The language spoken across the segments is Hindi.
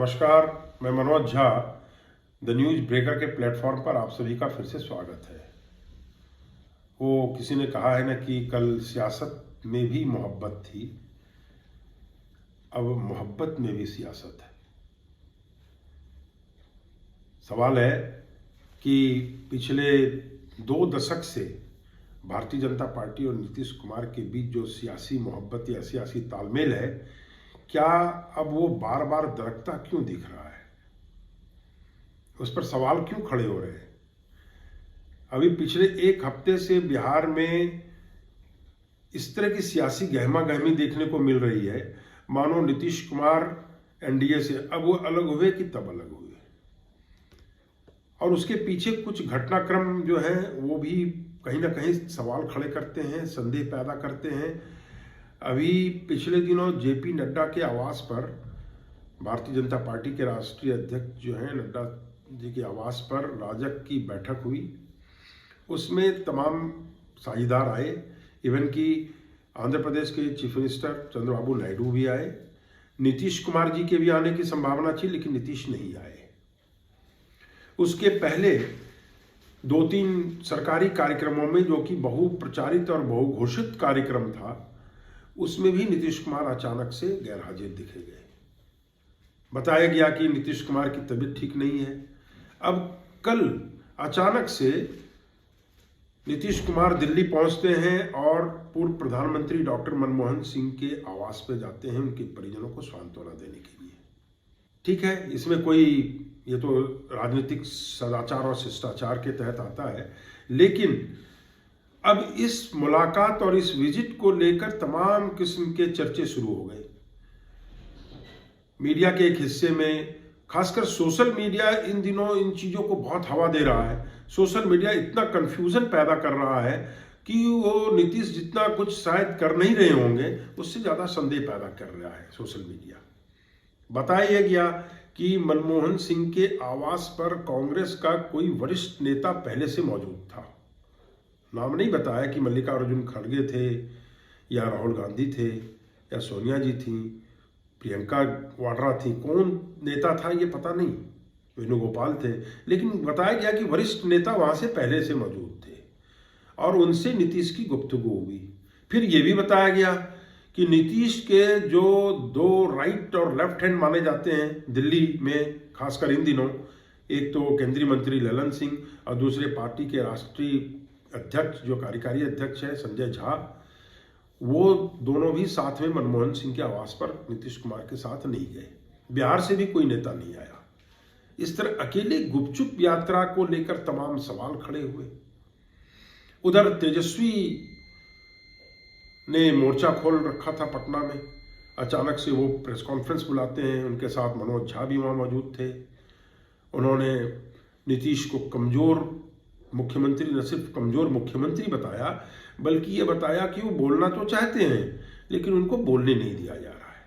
नमस्कार, मैं Manoj Jha the news breaker के प्लेटफॉर्म पर आप सभी का फिर से स्वागत है। वो किसी ने कहा है ना कि कल सियासत में भी मोहब्बत थी, अब मोहब्बत में भी सियासत है। सवाल है कि पिछले 2 दशक से भारतीय जनता पार्टी और नीतीश कुमार के बीच जो सियासी मोहब्बत या सियासी तालमेल है, क्या अब वो बार बार दरकता क्यों दिख रहा है? उस पर सवाल क्यों खड़े हो रहे हैं? अभी पिछले 1 हफ्ते से बिहार में इस तरह की सियासी गहमा गहमी देखने को मिल रही है मानो नीतीश कुमार एनडीए से अब वो अलग हुए कि तब अलग हुए। और उसके पीछे कुछ घटनाक्रम जो है वो भी कहीं ना कहीं सवाल खड़े करते हैं, संदेह पैदा करते हैं। अभी पिछले दिनों जेपी नड्डा के आवास पर, भारतीय जनता पार्टी के राष्ट्रीय अध्यक्ष जो हैं नड्डा जी के आवास पर राजग की बैठक हुई। उसमें तमाम साझेदार आए, इवन कि आंध्र प्रदेश के चीफ मिनिस्टर चंद्रबाबू नायडू भी आए। नीतीश कुमार जी के भी आने की संभावना थी, लेकिन नीतीश नहीं आए। उसके पहले 2-3 सरकारी कार्यक्रमों में, जो कि बहुप्रचारित और बहुघोषित कार्यक्रम था, उसमें भी नीतीश कुमार अचानक से गैर हाजिर दिखे गए। बताया गया कि नीतीश कुमार की तबीयत ठीक नहीं है। अब कल अचानक से नीतीश कुमार दिल्ली पहुंचते हैं और पूर्व प्रधानमंत्री डॉक्टर मनमोहन सिंह के आवास पे जाते हैं उनके परिजनों को सांत्वना देने के लिए। ठीक है, इसमें कोई, ये तो राजनीतिक सदाचार और शिष्टाचार के तहत आता है, लेकिन अब इस मुलाकात और इस विजिट को लेकर तमाम किस्म के चर्चे शुरू हो गए। मीडिया के एक हिस्से में, खासकर सोशल मीडिया इन दिनों इन चीज़ों को बहुत हवा दे रहा है। सोशल मीडिया इतना कंफ्यूजन पैदा कर रहा है कि वो नीतीश जितना कुछ शायद कर नहीं रहे होंगे, उससे ज़्यादा संदेह पैदा कर रहा है सोशल मीडिया। बताया गया कि मनमोहन सिंह के आवास पर कांग्रेस का कोई वरिष्ठ नेता पहले से मौजूद था। नाम नहीं बताया कि मल्लिकार्जुन खड़गे थे या राहुल गांधी थे या सोनिया जी थी, प्रियंका वाड्रा थी, कौन नेता था ये पता नहीं, वेणुगोपाल थे, लेकिन बताया गया कि वरिष्ठ नेता वहां से पहले से मौजूद थे और उनसे नीतीश की गुफ्तगू हुई। फिर ये भी बताया गया कि नीतीश के जो 2 राइट और लेफ्ट हैंड माने जाते हैं दिल्ली में, खासकर इन दिनों, एक तो केंद्रीय मंत्री ललन सिंह और दूसरे पार्टी के राष्ट्रीय अध्यक्ष जो कार्यकारी अध्यक्ष है संजय झा, वो दोनों भी साथ में मनमोहन सिंह के आवास पर नीतीश कुमार के साथ नहीं गए। बिहार से भी कोई नेता नहीं आया। इस तरह अकेले गुपचुप यात्रा को लेकर तमाम सवाल खड़े हुए। उधर तेजस्वी ने मोर्चा खोल रखा था पटना में, अचानक से वो प्रेस कॉन्फ्रेंस बुलाते हैं, उनके साथ मनोज झा भी वहां मौजूद थे। उन्होंने नीतीश को कमजोर मुख्यमंत्री, न सिर्फ कमजोर मुख्यमंत्री बताया, बल्कि ये बताया कि वो बोलना तो चाहते हैं लेकिन उनको बोलने नहीं दिया जा रहा है।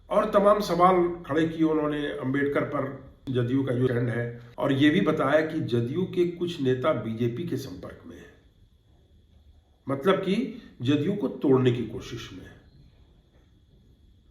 और तमाम सवाल खड़े किए उन्होंने अंबेडकर पर, जदयू का जो स्टैंड है, और ये भी बताया कि जदयू के कुछ नेता बीजेपी के संपर्क में है, मतलब कि जदयू को तोड़ने की कोशिश में है।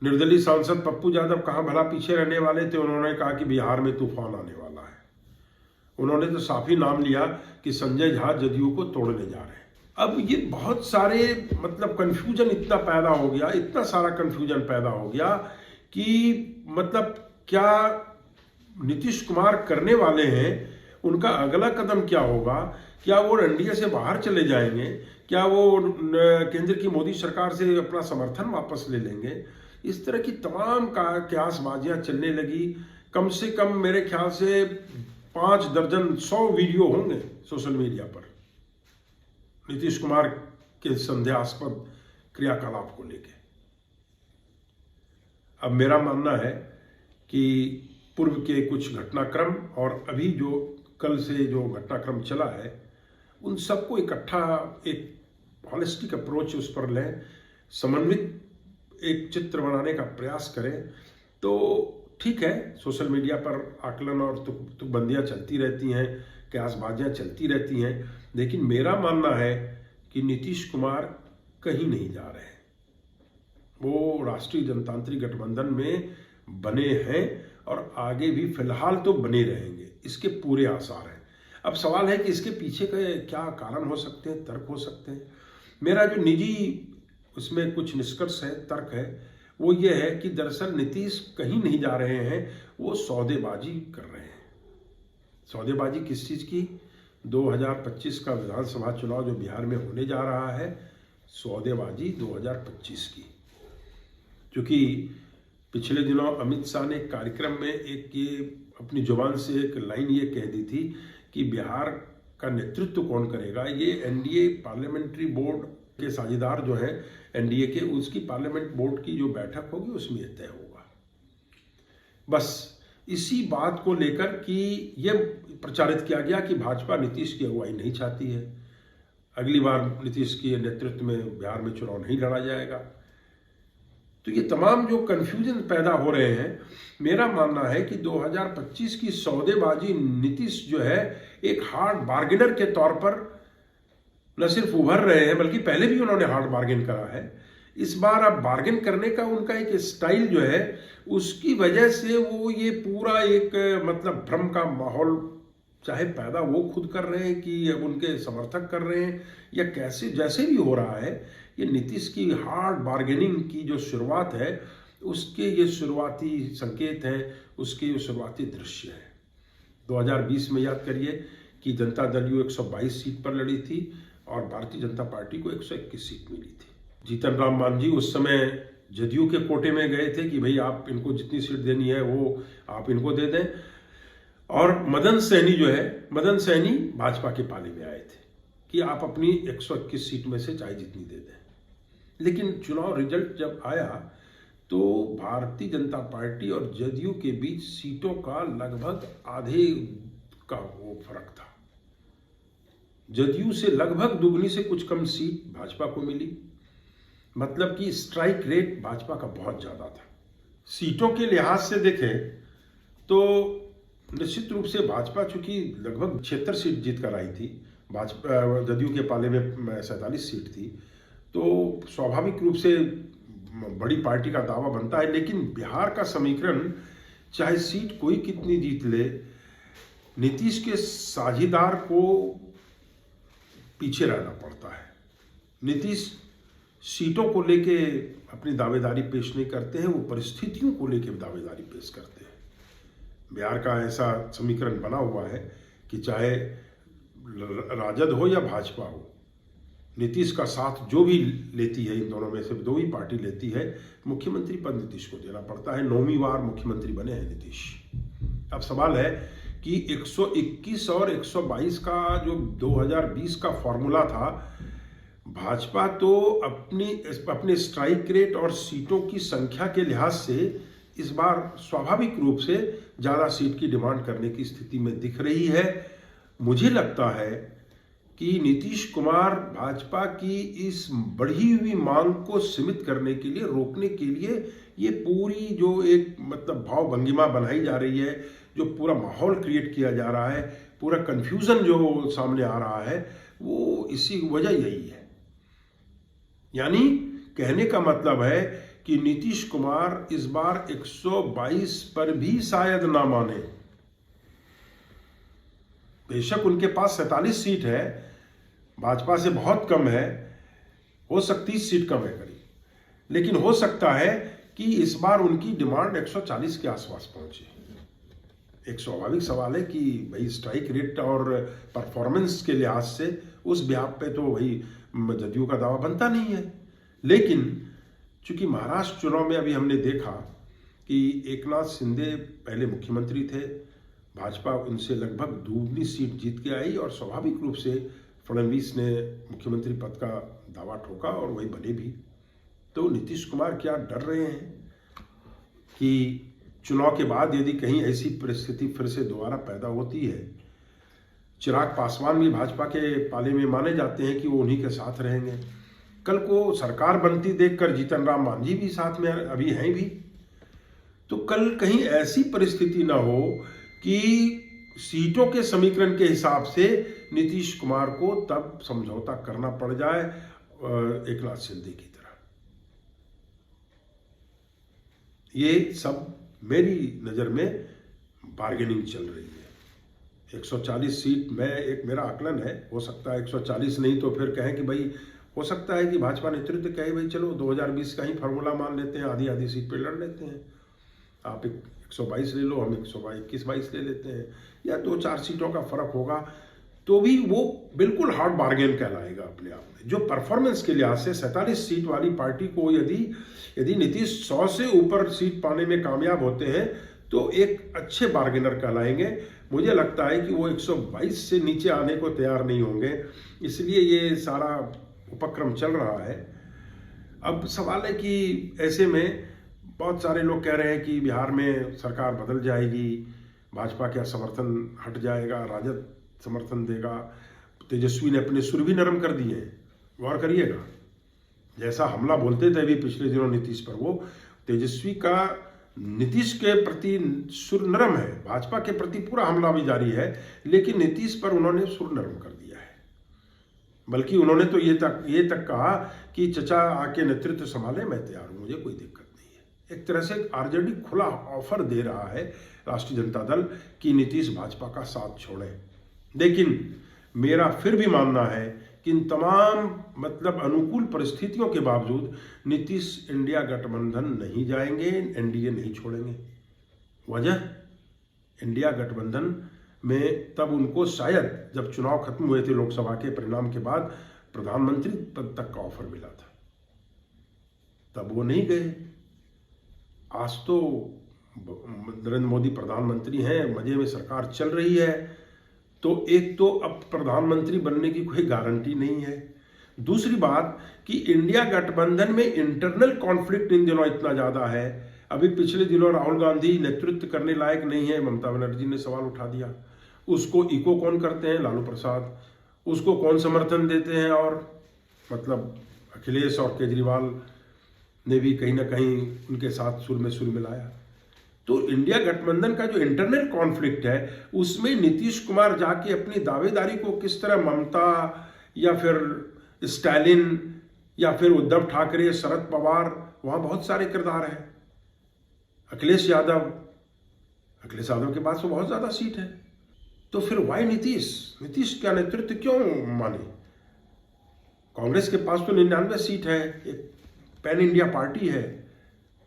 निर्दलीय सांसद पप्पू यादव कहां भला पीछे रहने वाले थे, उन्होंने कहा कि बिहार में तूफान आने वाला है। उन्होंने तो साफ ही नाम लिया कि संजय झा जदयू को तोड़ने जा रहे हैं। अब ये बहुत सारे, मतलब कंफ्यूजन इतना पैदा हो गया, इतना सारा कंफ्यूजन पैदा हो गया कि मतलब क्या नीतीश कुमार करने वाले हैं, उनका अगला कदम क्या होगा? क्या वो एनडीए से बाहर चले जाएंगे? क्या वो केंद्र की मोदी सरकार से अपना समर्थन वापस ले लेंगे? इस तरह की तमाम कयासबाजियां चलने लगी। कम से कम मेरे ख्याल से 5 दर्जन 100 वीडियो होंगे सोशल मीडिया पर नीतीश कुमार के संदेहास्पद क्रियाकलाप को लेकर। अब मेरा मानना है कि पूर्व के कुछ घटनाक्रम और अभी जो कल से जो घटनाक्रम चला है, उन सबको इकट्ठा एक हॉलिस्टिक अप्रोच उस पर लें, समन्वित एक चित्र बनाने का प्रयास करें तो ठीक है। सोशल मीडिया पर आकलन और तुकबंदियां चलती रहती हैं, कयासबाजियां चलती रहती हैं, लेकिन मेरा मानना है कि नीतीश कुमार कहीं नहीं जा रहे हैं। वो राष्ट्रीय जनतांत्रिक गठबंधन में बने हैं और आगे भी फिलहाल तो बने रहेंगे, इसके पूरे आसार हैं। अब सवाल है कि इसके पीछे का क्या कारण हो सकते हैं, तर्क हो सकते हैं। मेरा जो निजी उसमें कुछ निष्कर्ष है, तर्क है, वो ये है कि दरअसल नीतीश कहीं नहीं जा रहे हैं, वो सौदेबाजी कर रहे हैं। सौदेबाजी किस चीज़ की? 2025 का विधानसभा चुनाव जो बिहार में होने जा रहा है, सौदेबाजी 2025 की। क्योंकि पिछले दिनों अमित शाह ने कार्यक्रम में एक ये अपनी जुबान से एक लाइन ये कह दी थी कि बिहार का नेतृत्व कौन करेगा, ये एनडीए पार्लियामेंट्री बोर्ड के साझेदार जो हैं एनडीए के, उसकी पार्लियामेंट बोर्ड की जो बैठक होगी उसमें यह तय होगा। बस इसी बात को लेकर कि ये प्रचारित किया गया कि भाजपा नीतीश की अगुवाई नहीं चाहती है, अगली बार नीतीश के नेतृत्व में बिहार में चुनाव नहीं लड़ा जाएगा। तो ये तमाम जो कन्फ्यूजन पैदा हो रहे हैं, मेरा मानना है कि 2025 की सौदेबाजी नीतीश जो है एक हार्ड बार्गेनर के तौर पर न सिर्फ उभर रहे हैं, बल्कि पहले भी उन्होंने हार्ड बार्गेन करा है। इस बार अब बार्गेन करने का उनका एक स्टाइल जो है, उसकी वजह से वो ये पूरा एक मतलब भ्रम का माहौल चाहे पैदा वो खुद कर रहे हैं कि अब उनके समर्थक कर रहे हैं, या कैसे जैसे भी हो रहा है, ये नीतीश की हार्ड बार्गेनिंग की जो शुरुआत है, उसके ये शुरुआती संकेत हैं, उसके ये शुरुआती दृश्य है। 2020 में याद करिए कि जनता दल यू 122 सीट पर लड़ी थी और भारतीय जनता पार्टी को 121 सीट मिली थी। जीतन राम मांझी उस समय जदयू के कोटे में गए थे कि भाई आप इनको जितनी सीट देनी है वो आप इनको दे दें, और मदन सहनी जो है, मदन सहनी भाजपा के पाले में आए थे कि आप अपनी 121 सीट में से चाहे जितनी दे दें। लेकिन चुनाव रिजल्ट जब आया तो भारतीय जनता पार्टी और जदयू के बीच सीटों का लगभग आधे का वो फर्क था। जदयू से लगभग दुगनी से कुछ कम सीट भाजपा को मिली, मतलब कि स्ट्राइक रेट भाजपा का बहुत ज्यादा था। सीटों के लिहाज से देखें तो निश्चित रूप से भाजपा चूंकि लगभग 76 सीट जीत कर आई थी, भाजपा जदयू के पाले में 47 सीट थी, तो स्वाभाविक रूप से बड़ी पार्टी का दावा बनता है। लेकिन बिहार का समीकरण चाहे सीट कोई कितनी जीत ले, नीतीश के साझेदार को पीछे रहना पड़ता है। नीतीश सीटों को लेके अपनी दावेदारी पेश नहीं करते हैं, वो परिस्थितियों को लेके दावेदारी पेश करते हैं। बिहार का ऐसा समीकरण बना हुआ है कि चाहे राजद हो या भाजपा हो, नीतीश का साथ जो भी लेती है, इन दोनों में से दो ही पार्टी लेती है, मुख्यमंत्री पद नीतीश को देना पड़ता है। 9वीं बार मुख्यमंत्री बने हैं नीतीश। अब सवाल है कि 121 और 122 का जो 2020 का फॉर्मूला था, भाजपा तो अपने स्ट्राइक रेट और सीटों की संख्या के लिहाज से इस बार स्वाभाविक रूप से ज्यादा सीट की डिमांड करने की स्थिति में दिख रही है। मुझे लगता है कि नीतीश कुमार भाजपा की इस बढ़ी हुई मांग को सीमित करने के लिए, रोकने के लिए, ये पूरी जो एक मतलब भाव भंगिमा बनाई जा रही है, जो पूरा माहौल क्रिएट किया जा रहा है, पूरा कंफ्यूजन जो सामने आ रहा है, वो इसी वजह यही है। यानी कहने का मतलब है कि नीतीश कुमार इस बार 122 पर भी शायद ना माने। बेशक उनके पास 47 सीट है, भाजपा से बहुत कम है, हो सकती 30 सीट कम है करीब, लेकिन हो सकता है कि इस बार उनकी डिमांड 140 के आसपास पहुंचे। एक स्वाभाविक सवाल है कि भाई स्ट्राइक रेट और परफॉर्मेंस के लिहाज से उस ब्याप पे तो भाई जदयू का दावा बनता नहीं है। लेकिन चूंकि महाराष्ट्र चुनाव में अभी हमने देखा कि एकनाथ शिंदे पहले मुख्यमंत्री थे, भाजपा उनसे लगभग दुगनी सीट जीत के आई और स्वाभाविक रूप से फडणवीस ने मुख्यमंत्री पद का दावा ठोका और वही बने भी। तो नीतीश कुमार क्या डर रहे हैं कि चुनाव के बाद यदि कहीं ऐसी परिस्थिति फिर से दोबारा पैदा होती है, चिराग पासवान भी भाजपा के पाले में माने जाते हैं कि वो उन्हीं के साथ रहेंगे, कल को सरकार बनती देखकर जीतन राम मांझी भी साथ में अभी हैं भी, तो कल कहीं ऐसी परिस्थिति ना हो कि सीटों के समीकरण के हिसाब से नीतीश कुमार को तब समझौता करना पड़ जाए एकनाथ शिंदे की तरह। ये सब मेरी नज़र में बार्गेनिंग चल रही है। 140 सीट में एक मेरा आकलन है, हो सकता है 140 नहीं तो फिर कहें कि भाई हो सकता है कि भाजपा नेतृत्व कहे भाई चलो 2020 का ही फार्मूला मान लेते हैं, आधी आधी सीट पे लड़ लेते हैं, आप 122 ले लो, हम 121-22 ले लेते हैं, या 2-4 सीटों का फर्क होगा, तो भी वो बिल्कुल हार्ड बार्गेन कहलाएगा अपने आप में। जो परफॉर्मेंस के लिहाज से 47 सीट वाली पार्टी को यदि नीतीश 100 से ऊपर सीट पाने में कामयाब होते हैं तो एक अच्छे बार्गेनर कहलाएंगे। मुझे लगता है कि वो 122 से नीचे आने को तैयार नहीं होंगे, इसलिए ये सारा उपक्रम चल रहा है। अब सवाल है कि ऐसे में बहुत सारे लोग कह रहे हैं कि बिहार में सरकार बदल जाएगी, भाजपा का समर्थन हट जाएगा, राजद समर्थन देगा। तेजस्वी ने अपने सुर भी नरम कर दिए हैं, गौर करिएगा। जैसा हमला बोलते थे अभी पिछले दिनों नीतीश पर, वो तेजस्वी का नीतीश के प्रति सुर नरम है, भाजपा के प्रति पूरा हमला भी जारी है, लेकिन नीतीश पर उन्होंने सुर नरम कर दिया है। बल्कि उन्होंने तो ये तक कहा कि चचा आके नेतृत्व संभाले, मैं तैयार हूं, मुझे कोई दिक्कत नहीं है। एक तरह से आरजेडी खुला ऑफर दे रहा है राष्ट्रीय जनता दल कि नीतीश भाजपा का साथ छोड़े। लेकिन मेरा फिर भी मानना है कि इन तमाम अनुकूल परिस्थितियों के बावजूद नीतीश इंडिया गठबंधन नहीं जाएंगे, एनडीए नहीं छोड़ेंगे। वजह, इंडिया गठबंधन में तब उनको शायद जब चुनाव खत्म हुए थे लोकसभा के परिणाम के बाद प्रधानमंत्री पद तक का ऑफर मिला था, तब वो नहीं गए। आज तो नरेंद्र मोदी प्रधानमंत्री हैं, मजे में सरकार चल रही है, तो एक तो अब प्रधानमंत्री बनने की कोई गारंटी नहीं है। दूसरी बात कि इंडिया गठबंधन में इंटरनल कॉन्फ्लिक्ट इन दिनों इतना ज्यादा है। अभी पिछले दिनों राहुल गांधी नेतृत्व करने लायक नहीं है, ममता बनर्जी ने सवाल उठा दिया। उसको इको कौन करते हैं? लालू प्रसाद। उसको कौन समर्थन देते हैं? और अखिलेश और केजरीवाल ने भी कहीं ना कहीं उनके साथ सुर में सुर मिलाया। तो इंडिया गठबंधन का जो इंटरनल कॉन्फ्लिक्ट है उसमें नीतीश कुमार जाके अपनी दावेदारी को किस तरह ममता या फिर स्टालिन या फिर उद्धव ठाकरे, शरद पवार, वहां बहुत सारे किरदार हैं। अखिलेश यादव के पास तो बहुत ज्यादा सीट है। तो फिर वाई नीतीश का नेतृत्व क्यों माने? कांग्रेस के पास तो 99 सीट है, एक पैन इंडिया पार्टी है,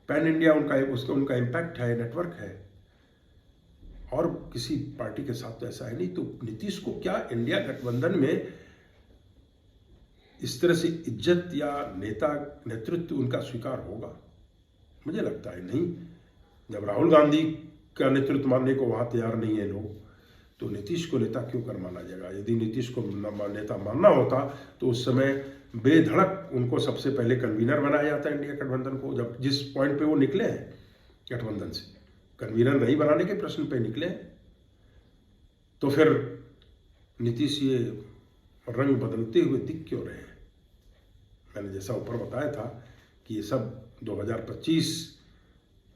पैन इंडिया उनका इम्पैक्ट है, नेटवर्क है, और किसी पार्टी के साथ तो ऐसा है नहीं। तो नीतीश को क्या इंडिया गठबंधन में इस तरह से इज्जत या नेतृत्व उनका स्वीकार होगा? मुझे लगता है नहीं। जब राहुल गांधी का नेतृत्व मानने को वहां तैयार नहीं है लोग, तो नीतीश को नेता क्यों कर माना जाएगा? यदि नीतीश को नेता मानना होता तो उस समय बेधड़क उनको सबसे पहले कन्वीनर बनाया जाता है इंडिया गठबंधन को। जब जिस पॉइंट पे वो निकले हैं गठबंधन से, कन्वीनर नहीं बनाने के प्रश्न पे निकले, तो फिर नीतीश ये रंग बदलते हुए दिख क्यों रहे हैं? मैंने जैसा ऊपर बताया था कि ये सब 2025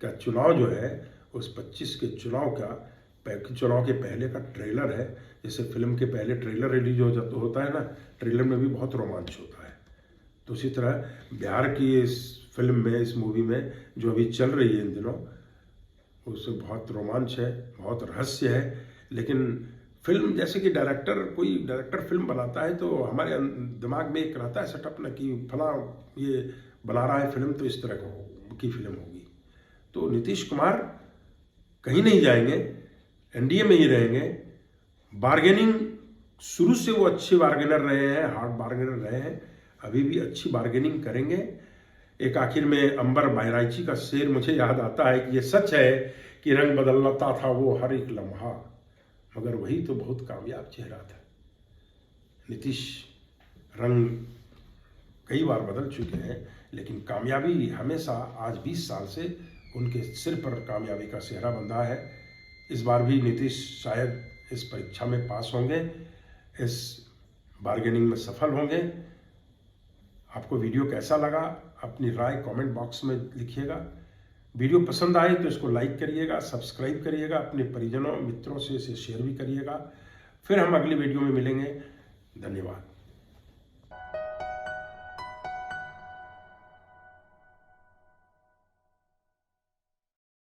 का चुनाव जो है, उस 25 के चुनाव के पहले का ट्रेलर है। जैसे फिल्म के पहले ट्रेलर रिलीज होता है ना, ट्रेलर में भी बहुत रोमांच होता है। तो उसी तरह बिहार की इस फिल्म में, इस मूवी में जो अभी चल रही है इन दिनों, उससे बहुत रोमांच है, बहुत रहस्य है। लेकिन फिल्म जैसे कि कोई डायरेक्टर फिल्म बनाता है तो हमारे दिमाग में एक रहता है सेटअप ना कि फला ये बना रहा है फिल्म, तो इस तरह की फिल्म होगी। तो नीतीश कुमार कहीं नहीं जाएंगे, एनडीए में ही रहेंगे। बार्गेनिंग शुरू से वो अच्छे बार्गेनर रहे हैं, हार्ड बार्गेनर रहे हैं, अभी भी अच्छी बार्गेनिंग करेंगे। एक आखिर में अंबर बहराइची का शेर मुझे याद आता है कि ये सच है कि रंग बदलता था वो हर एक लम्हा, मगर वही तो बहुत कामयाब चेहरा था। नीतीश रंग कई बार बदल चुके हैं, लेकिन कामयाबी हमेशा आज 20 साल से उनके सिर पर कामयाबी का सेहरा बंधा है। इस बार भी नीतीश शायद इस परीक्षा में पास होंगे, इस बार्गेनिंग में सफल होंगे। आपको वीडियो कैसा लगा? अपनी राय कमेंट बॉक्स में लिखिएगा। वीडियो पसंद आए तो इसको लाइक करिएगा, सब्सक्राइब करिएगा, अपने परिजनों मित्रों से इसे शेयर भी करिएगा। फिर हम अगली वीडियो में मिलेंगे। धन्यवाद।